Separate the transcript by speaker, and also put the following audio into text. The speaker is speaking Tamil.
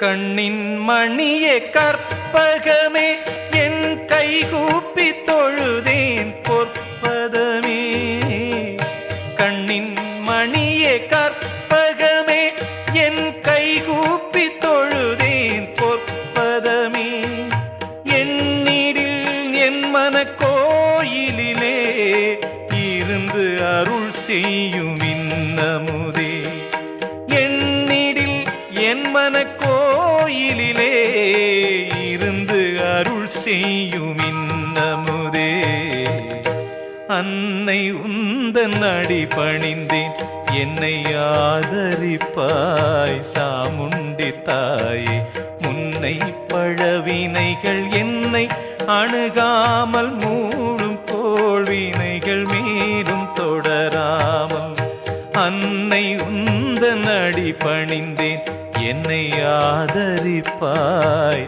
Speaker 1: கண்ணின் மணியே கற்பகமே என் கைகூப்பி தொழுதேன் பொற்பதமே. கண்ணின் மணியே கற்பகமே என் கைகூப்பி தொழுதேன் பொற்பதமே. என்னிடில் என் மனக்கோயிலிலே இருந்து அருள் செய்யும் இன்னமுதே. என்னிடில் என் மனக்கோயிலிலே இருந்து அருள் செய்யும் இன்னமுதே. அன்னை உந்தன் அடி பணிந்தேன் என்னை ஆதரிப்பாய் சாமுண்டி தாயே. முன்னை பழவினைகள் என்னை அணுகாமல் மூடும் கோள்வினைகள் மீண்டும் தொடராமல். அன்னை உந்தன் அடி பணிந்தேன் என்னை ஆதரிப்பாய்